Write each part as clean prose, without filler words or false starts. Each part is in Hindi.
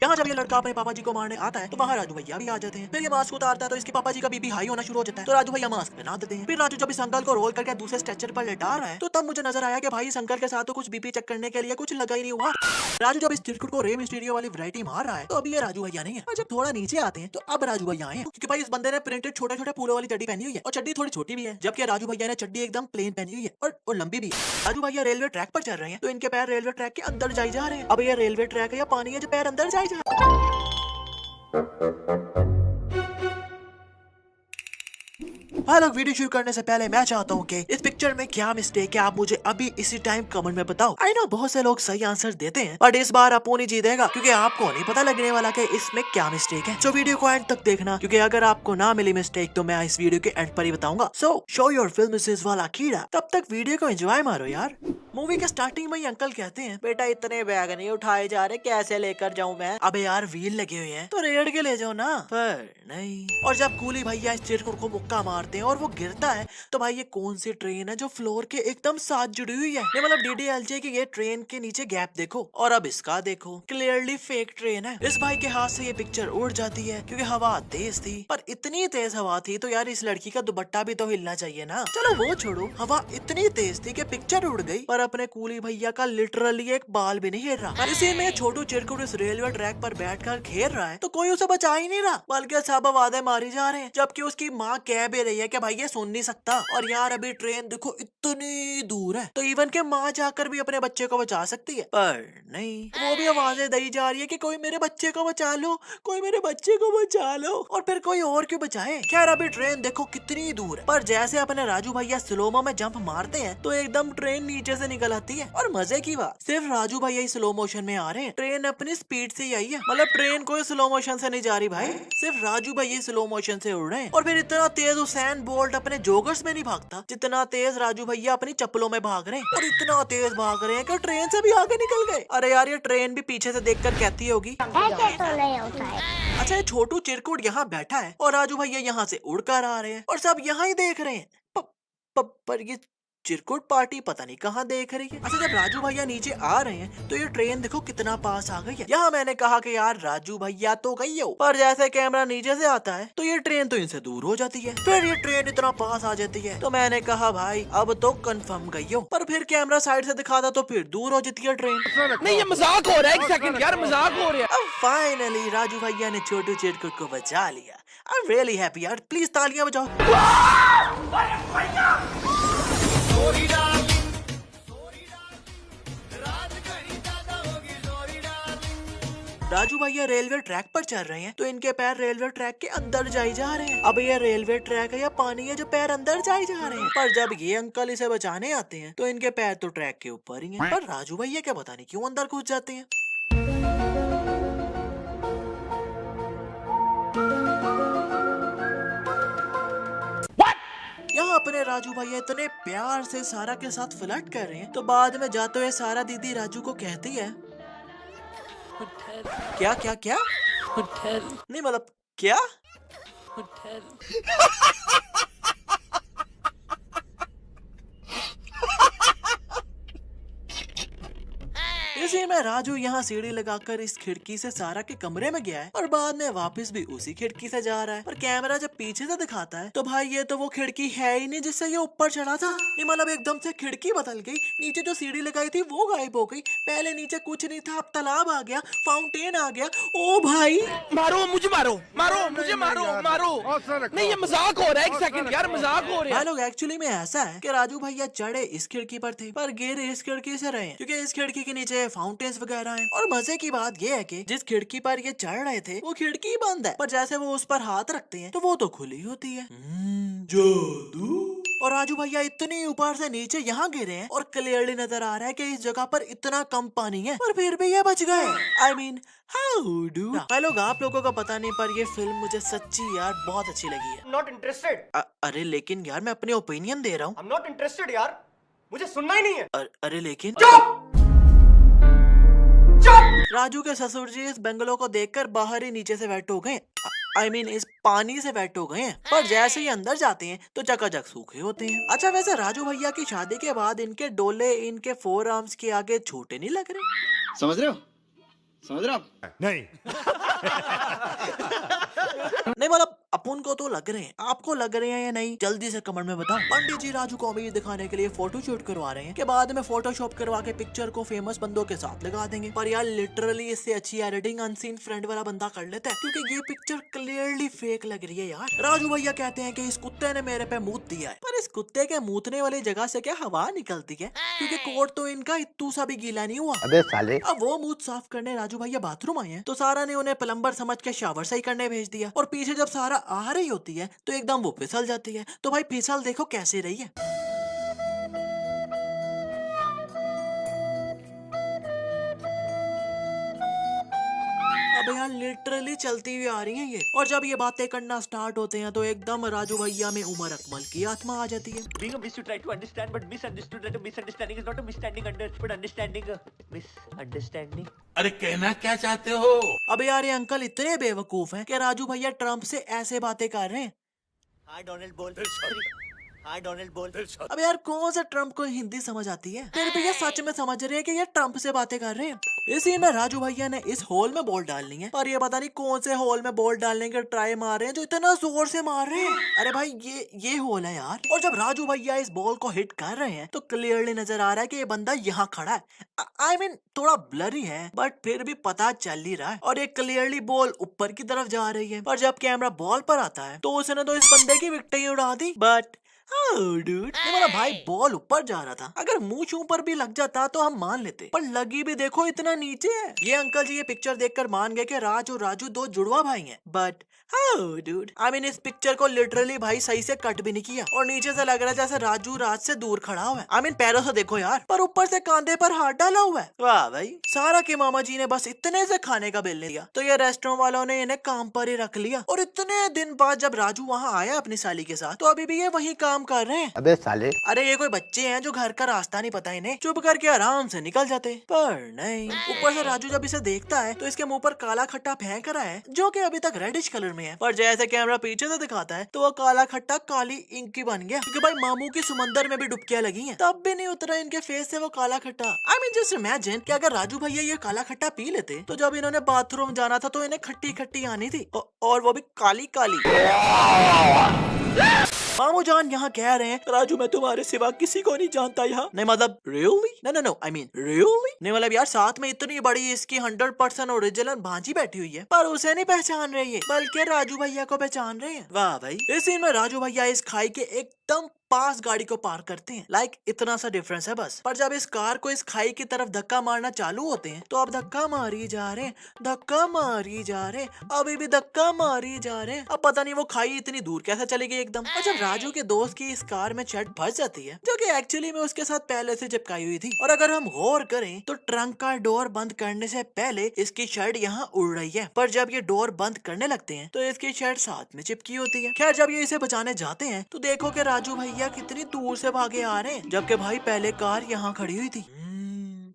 यहाँ जब ये लड़का अपने पापा जी को मारने आता है तो वहाँ राजू भैया भी आ जाते हैं। फिर ये मास्क उतारता है तो इसके पापा जी का बीपी हाई होना शुरू हो जाता है, तो राजू भैया मास्क पहना देते हैं। फिर राजू जब इस अंकल को रोल करके दूसरे स्ट्रेचर पर लेटा रहा है तो तब मुझे नजर आया कि भाई इस अंकल के साथ तो कुछ बीपी चेक करने के लिए कुछ लगा ही नहीं हुआ। राजू जब इस चिरकुट को रे मिस्टीरियो वाली वैरायटी मार रहा है तो अभी ये राजू भैया नहीं है, और जब थोड़ा नीचे आते हैं तो अब राजू भैया आए हैं, क्योंकि भाई इस बंदे ने प्रिंटेड छोटे छोटे फूलों वाली चड्डी पहनी हुई है और चड्डी थोड़ी छोटी भी है, जबकि राजू भैया ने चड्डी एकदम प्लेन पहनी हुई है और लंबी भी है। राजू भैया रेलवे ट्रैक पर चल रहे हैं तो इनके पैर रेलवे ट्रैक के अंदर जाई जा रहे हैं। अब ये रेलवे ट्रैक है या पानी है जो पैर अंदर जाई जा रहे हैं। हाँ लोग, वीडियो शुरू करने से पहले मैं चाहता हूँ कि इस पिक्चर में क्या मिस्टेक है आप मुझे अभी इसी टाइम कमेंट में बताओ। आई नो बहुत से लोग सही आंसर देते हैं बट इस बार अपोनी जीतेगा, क्योंकि आपको नहीं पता लगने वाला कि इसमें क्या मिस्टेक है। सो वीडियो को एंड तक देखना, क्योंकि अगर आपको ना मिली मिस्टेक तो मैं इस वीडियो के एंड पर ही बताऊंगा। सो शो योर फिल्म मिसेस वाला कीड़ा, तब तक वीडियो को एंजॉय मारो यार। मूवी के स्टार्टिंग में ही अंकल कहते हैं, बेटा इतने बैग नहीं उठाए जा रहे, कैसे लेकर जाऊं मैं? अबे यार व्हील लगे हुए हैं तो रेड़ के ले जाओ ना। पर नहीं। और जब कूली भैया इस चिरकुट को मुक्का मारते हैं और वो गिरता है तो भाई ये कौन सी ट्रेन है जो फ्लोर के एकदम साथ जुड़ी हुई है? ये मतलब डीडीएलजे की ये ट्रेन के नीचे गैप देखो और अब इसका देखो, क्लियरली फेक ट्रेन है। इस भाई के हाथ से ये पिक्चर उड़ जाती है क्योंकि हवा तेज थी, पर इतनी तेज हवा थी तो यार इस लड़की का दुपट्टा भी तो हिलना चाहिए ना। चलो वो छोड़ो, हवा इतनी तेज थी कि पिक्चर उड़ गई, पर अपने कूली भैया का लिटरली एक बाल भी नहीं हिल रहा। इसी में छोटू चिरकुट इस रेलवे ट्रैक पर बैठकर घेर रहा है तो कोई उसे बचा ही नहीं रहा, बल्कि सब आवाजें मारी जा रहे हैं, जबकि उसकी माँ कह भी रही है कि भाई ये सुन नहीं सकता। और यार अभी ट्रेन देखो इतनी दूर है तो इवन के माँ जाकर भी अपने बच्चे को बचा सकती है, पर नहीं, वो भी आवाजें दी जा रही है कि कोई मेरे बच्चे को बचा लो, कोई मेरे बच्चे को बचा लो, और फिर कोई और क्यों बचाए। खैर अभी ट्रेन देखो कितनी दूर है, पर जैसे अपने राजू भैया स्लोमो में जंप मारते हैं तो एकदम ट्रेन नीचे से निकल आती है। और मजे की बात, सिर्फ राजू भैया स्लो मोशन में आ रहे हैं, ट्रेन अपनी स्पीड से ही आई है, मतलब ट्रेन कोई स्लो मोशन से नहीं जा रही भाई, सिर्फ राजू भैया स्लो मोशन से उड़ रहे हैं। और फिर इतना तेज हुसैन बोल्ट अपने जोगर्स में नहीं भागता जितना तेज राजू भैया अपनी चप्पलों में भाग रहे हैं, और इतना तेज भाग रहे हैं कि ट्रेन से भी आगे निकल गए। अरे यार ये ट्रेन भी पीछे से देखकर कहती होगी अच्छा ये छोटू चिरकुट यहाँ बैठा है और राजू भैया यहाँ से उड़कर आ रहे हैं और सब यहाँ ही देख रहे हैं। पर ये चिरकुट पार्टी पता नहीं कहाँ देख रही है। अच्छा जब राजू भैया नीचे आ रहे हैं तो ये ट्रेन देखो कितना पास आ गई है। यहाँ मैंने कहा कि यार राजू भैया तो गई हो, पर जैसे कैमरा नीचे से आता है तो ये ट्रेन तो इनसे दूर हो जाती है, फिर ये ट्रेन इतना पास आ जाती है तो मैंने कहा भाई अब तो कंफर्म गई हो, पर फिर कैमरा साइड से दिखाता तो फिर दूर हो जाती है ट्रेन। नहीं ये मजाक हो रहा है, एक सेकंड यार मजाक हो रहा है। अब फाइनली राजू भैया ने छोटू चिरकुट को बचा लिया। आई एम रियली हैप्पी यार, प्लीज तालियां बजाओ। राजू भैया रेलवे ट्रैक पर चल रहे हैं तो इनके पैर रेलवे ट्रैक के अंदर जाई जा रहे हैं। अब ये रेलवे ट्रैक है या पानी है जो पैर अंदर जाई जा रहे हैं, पर जब ये अंकल इसे बचाने आते हैं तो इनके पैर तो ट्रैक के ऊपर ही हैं, पर राजू भैया क्या पता नहीं क्यों अंदर घुस जाते हैं। यहाँ अपने राजू भैया इतने प्यार से सारा के साथ फ्लर्ट कर रहे हैं तो बाद में जाते हुए सारा दीदी राजू को कहती है क्या क्या क्या होटल नहीं मतलब क्या होटल इसी में राजू यहाँ सीढ़ी लगाकर इस खिड़की से सारा के कमरे में गया है और बाद में वापस भी उसी खिड़की से जा रहा है, और कैमरा जब पीछे से दिखाता है तो भाई ये तो वो खिड़की है ही नहीं जिससे ये ऊपर चढ़ा था। ये मतलब एकदम से खिड़की बदल गई, नीचे जो सीढ़ी लगाई थी वो गायब हो गई, पहले नीचे कुछ नहीं था अब तालाब आ गया, फाउंटेन आ गया। ओ भाई मारो मुझे, मारो मारो मुझे, मारो मारो। नहीं ये मजाक हो रहा है, एक सेकंड यार मजाक हो रहा है। लोग एक्चुअली में ऐसा है कि राजू भैया चढ़े इस खिड़की पर थे पर गिरे इस खिड़की से रहे, क्योंकि इस खिड़की के नीचे फाउंटेन्स वगैरह हैं। और मजे की बात ये है कि जिस खिड़की पर ये चढ़ रहे थे वो खिड़की बंद है, पर जैसे वो उस पर हाथ रखते हैं तो वो तो खुली होती है। जादू। और राजू भैया इतनी ऊपर से नीचे यहाँ गिरे हैं और क्लियरली नजर आ रहा है कि इस जगह पर इतना कम पानी है, पर फिर भी ये बच गए। I mean how do. भाई लोग आप लोगों को पता नहीं पर ये फिल्म मुझे सच्ची यार बहुत अच्छी लगी है। Not interested. अरे लेकिन यार मैं अपने ओपिनियन दे रहा हूँ। आई एम नॉट इंटरेस्टेड यार, मुझे सुनना ही नहीं है। अरे लेकिन चुप! राजू के ससुर जी इस बंगलो को देखकर बाहर ही नीचे से वेट हो गए, आई मीन इस पानी से वेट हो गए हैं, पर जैसे ही अंदर जाते हैं तो चकाचक सूखे होते हैं। अच्छा वैसे राजू भैया की शादी के बाद इनके डोले इनके फोर आर्म्स के आगे छोटे नहीं लग रहे? समझ रहे हो? समझ रहे आप? नहीं। नहीं मतलब अपन को तो लग रहे हैं, आपको लग रहे हैं या नहीं, जल्दी से कमेंट में बताओ। पंडित जी राजू को अमीर दिखाने के लिए फोटो शूट करवा रहे हैं कि बाद में फोटोशॉप करवा के पिक्चर को फेमस बंदों के साथ लगा देंगे। पर यार लिटरली इससे अच्छी एडिटिंग अनसीन फ्रेंड वाला बंदा कर लेता है, क्योंकि ये पिक्चर क्लियरली फेक लग रही है यार। राजू भैया कहते हैं कि इस कुत्ते ने मेरे पे मूत दिया है, पर इस कुत्ते के मूतने वाली जगह से क्या हवा निकलती है? क्योंकि कोट तो इनका इत्तू सा भी गीला नहीं हुआ। अबे साले। अब वो मूत साफ करने राजू भैया बाथरूम आए हैं, तो सारा ने उन्हें प्लम्बर समझ के शावर सही करने भेज दिया। और पीछे जब सारा आ रही होती है तो एकदम वो फिसल जाती है। तो भाई फिसल देखो कैसे रही है। अब यार लिटरली चलती हुई आ रही है ये। और जब ये बातें करना स्टार्ट होते हैं तो एकदम राजू भैया में उमर अकमल की आत्मा आ जाती है। Being a miss you try to understand but misunderstood that a misunderstanding is not a misunderstanding under but understanding a misunderstanding. अरे कहना क्या चाहते हो? अब यार ये अंकल इतने बेवकूफ हैं कि राजू भैया ट्रम्प से ऐसे बातें कर रहे हैं। Hi Donald बोल। Hi Donald बोल। अब यार कौन सा ट्रम्प को हिंदी समझ आती है? फिर भी ये सच में समझ रहे हैं कि ये ट्रम्प से बातें कर रहे हैं। इसी में राजू भैया ने इस होल में बॉल डालनी है, पर ये पता नहीं कौन से होल में बॉल डालने के ट्राई मार रहे हैं जो इतना जोर से मार रहे हैं। अरे भाई ये होल है यार। और जब राजू भैया इस बॉल को हिट कर रहे हैं तो क्लियरली नजर आ रहा है कि ये बंदा यहाँ खड़ा है। I mean, थोड़ा ब्लरी है बट फिर भी पता चल ही रहा है। और ये क्लियरली बॉल ऊपर की तरफ जा रही है, पर जब कैमरा बॉल पर आता है तो उसने तो इस बंदे की विकेट ही उड़ा दी। बट डूड, मेरा भाई बॉल ऊपर जा रहा था, अगर मुंह छू पर भी लग जाता तो हम मान लेते, पर लगी भी देखो इतना नीचे है। ये अंकल जी ये पिक्चर देखकर मान गए कि राज और राजू दो जुड़वा भाई हैं। बट डूड, आई मीन इस पिक्चर को लिटरली भाई सही से कट भी नहीं किया और नीचे से लग रहा है जैसे राजू राज से दूर खड़ा हुआ है। आई मीन पैरों से देखो यार, पर ऊपर से कांधे पर हाथ डाला हुआ है। वाह भाई, सारा के मामा जी ने बस इतने से खाने का बिल नहीं दिया तो ये रेस्टोरेंट वालों ने इन्हें काम पर ही रख लिया। और इतने दिन बाद जब राजू वहाँ आया अपनी साली के साथ तो अभी भी ये वही काम कर रहे हैं। अबे साले। अरे ये कोई बच्चे हैं जो घर का रास्ता नहीं पता इन्हें, चुप करके आराम से निकल जाते। पर नहीं, ऊपर से राजू जब इसे देखता है तो इसके मुंह पर काला खट्टा फेंक रहा है जो कि अभी तक रेडिश कलर में है। पर जैसे कैमरा पीछे से दिखाता है तो वो काला खट्टा काली इंक की बन गया, क्योंकि भाई मामू की समंदर में भी डुबकियां लगी हैं, तब भी नहीं उतरा इनके फेस से वो काला खट्टा। आई मीन जस्ट इमेजिन कि अगर राजू भैया ये काला खट्टा पी लेते तो जब इन्होंने बाथरूम जाना था तो इन्हें खट्टी खट्टी आनी थी, और वो भी काली काली। मामू जान यहाँ कह रहे हैं राजू मैं तुम्हारे सिवा किसी को नहीं जानता यहाँ। नहीं मतलब really? No I mean really नहीं, मतलब यार साथ में इतनी बड़ी इसकी 100% ओरिजिनल भांजी बैठी हुई है पर उसे नहीं पहचान रही है बल्कि राजू भैया को पहचान रहे हैं। वाह भाई, इस सीन में राजू भैया इस खाई के एकदम पास गाड़ी को पार करते हैं। लाइक इतना सा डिफरेंस है बस। पर जब इस कार को इस खाई की तरफ धक्का मारना चालू होते हैं तो अब धक्का मारी जा रहे हैं, धक्का मारी जा रहे हैं, अभी भी धक्का मारी जा रहे हैं। अब पता नहीं वो खाई इतनी दूर कैसे चली गई एकदम। और जब राजू के दोस्त की इस कार में शर्ट फंस जाती है जो कि एक्चुअली में उसके साथ पहले से चिपकाई हुई थी, और अगर हम गौर करें तो ट्रंक का डोर बंद करने से पहले इसकी शर्ट यहाँ उड़ रही है, पर जब ये डोर बंद करने लगते हैं तो इसकी शर्ट साथ में चिपकी होती है। खैर जब ये इसे बचाने जाते हैं तो देखो कि राजू भैया कितनी दूर से भागे आ रहे हैं, जबकि भाई पहले कार यहाँ खड़ी हुई थी।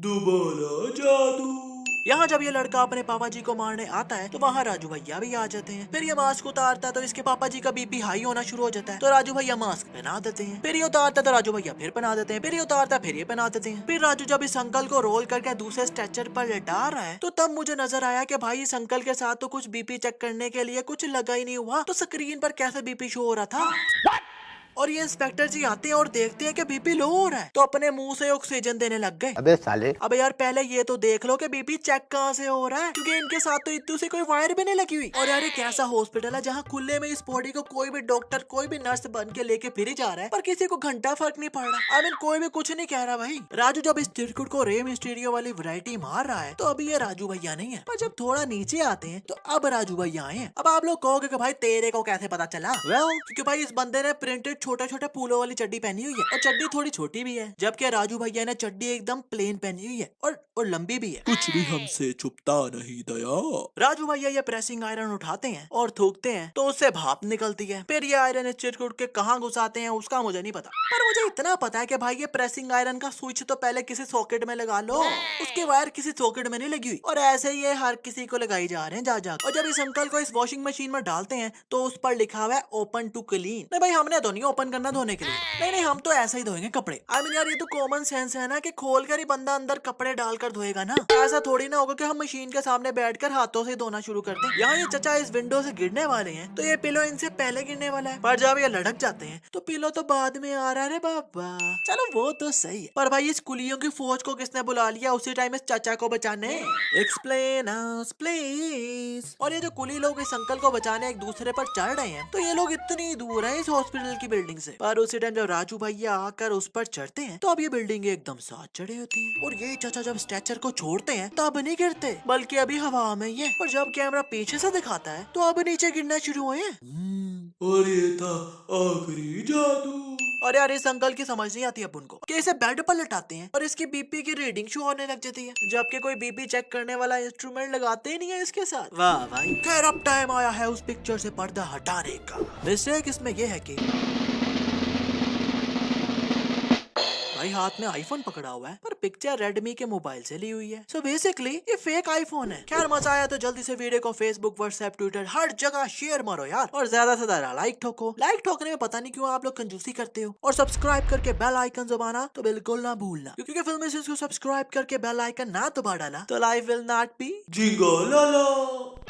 दोबारा जादू। यहाँ जब ये लड़का अपने पापा जी को मारने आता है तो वहाँ राजू भैया भी आ जाते हैं। फिर ये मास्क उतारता है तो इसके पापा जी का बीपी हाई होना शुरू हो जाता है, तो राजू भैया मास्क पहना देते हैं। फिर ये उतारता है तो राजू भैया फिर पहना देते हैं, फिर ये उतारता है फिर ये पहना देते हैं। फिर राजू जब इस अंकल को रोल करके दूसरे स्ट्रेचर पर लेटा रहा है तो तब मुझे नजर आया कि भाई इस अंकल के साथ तो कुछ बीपी चेक करने के लिए कुछ लगा ही नहीं हुआ, तो स्क्रीन पर कैसे बीपी शो हो रहा था। और ये इंस्पेक्टर जी आते हैं और देखते हैं कि बीपी लो हो रहा है तो अपने मुंह से ऑक्सीजन देने लग गए। अबे साले। अबे यार पहले ये तो देख लो कि बीपी चेक कहाँ से हो रहा है, क्योंकि इनके साथ तो इतू से कोई वायर भी नहीं लगी हुई। और यार ये कैसा हॉस्पिटल है जहाँ खुले में इस बॉडी को कोई भी डॉक्टर कोई भी नर्स बन के लेके फिर ही जा रहा है, पर किसी को घंटा फर्क नहीं पड़ रहा। आई मीन कोई भी कुछ नहीं कह रहा भाई। राजू जब इस चिरकुट को रे मिस्टीरियो वाली वैरायटी मार रहा है तो अभी ये राजू भैया नहीं है, पर जब थोड़ा नीचे आते हैं तो अब राजू भैया आए हैं। अब आप लोग कहोगे कि भाई तेरे को कैसे पता चला? वेल, क्योंकि भाई इस बंदे ने प्रिंटेड छोटे छोटे फूलों वाली चड्डी पहनी हुई है और चड्डी थोड़ी छोटी भी है, जबकि राजू भैया ने चड्डी एकदम प्लेन पहनी हुई है और लंबी भी है। कुछ भी हमसे छुपता नहीं दया। राजू भैया ये प्रेसिंग आयरन उठाते हैं और थूकते हैं तो उससे भाप निकलती है। फिर ये आयरन इस चिरकुट के कहाँ घुसाते हैं उसका मुझे नहीं पता, पर मुझे इतना पता है कि भाई ये प्रेसिंग आयरन का स्विच तो पहले किसी सॉकेट में लगा लो, उसकी वायर किसी सॉकेट में नहीं लगी हुई, और ऐसे ही ये हर किसी को लगाई जा रहे हैं जा जा। और जब इस अंकल को इस वॉशिंग मशीन में डालते हैं तो उस पर लिखा हुआ है ओपन टू क्लीन। नहीं भाई हमने तो नहीं ओपन करना धोने के लिए। नहीं नहीं, हम तो ऐसा ही धोएंगे कपड़े। आई मीन यार, ये तो कॉमन सेंस है ना कि खोल कर ही बंदा अंदर कपड़े डालकर धोएगा ना। ऐसा थोड़ी ना होगा कि हम मशीन के सामने बैठकर हाथों से धोना शुरू कर दें। यहाँ ये चचा इस विंडो से गिरने वाले हैं, तो ये पिलो इनसे पहले गिरने वाला है, पर जब ये लटक जाते हैं तो पिलो तो बाद में आ रहा है बाबा। चलो वो तो सही है, पर भाई इस कुलियों की फौज को किसने बुला लिया उसी टाइम इस चाचा को बचाने? Explain us please. और ये जो कुली लोग इस अंकल को बचाने एक दूसरे पर चढ़ रहे हैं, तो ये लोग इतनी दूर है इस हॉस्पिटल की बिल्डिंग से, पर उसी टाइम जब राजू भैया आकर उस पर चढ़ते हैं तो अब ये बिल्डिंग एकदम साथ चढ़े होती है। और ये चाचा जब स्ट्रेचर को छोड़ते हैं तब नहीं गिरते, बल्कि अभी हवा में ही है। और जब कैमरा पीछे से दिखाता है तो अब नीचे गिरना शुरू हुए हैं। और ये था आखिरी जादू। और यार इस अंकल की समझ नहीं आती अब उनको कि इसे बेड पर लटाते हैं और इसकी बीपी की रीडिंग शो होने लग जाती है, जबकि कोई बीपी चेक करने वाला इंस्ट्रूमेंट लगाते ही नहीं है इसके साथ। वाह भाई। खैर अब टाइम आया है उस पिक्चर से पर्दा हटाने का। मिस्टेक इसमें यह है कि भाई हाथ में आईफोन पकड़ा हुआ है, पर पिक्चर रेडमी के मोबाइल से ली हुई है। सो बेसिकली ये फेक आईफोन है। खैर मजा आया तो जल्दी से वीडियो को फेसबुक, व्हाट्सएप, ट्विटर हर जगह शेयर मारो यार, और ज्यादा से ज्यादा लाइक ठोको। लाइक ठोकने में पता नहीं क्यों आप लोग कंजूसी करते हो। और सब्सक्राइब करके बेल आइकन दबाना तो बिल्कुल ना भूलना, क्योंकि फिल्म को सब्सक्राइब करके बेल आइकन ना दबा डाला तो लाइफ विल नॉट बी जिंगा लाला।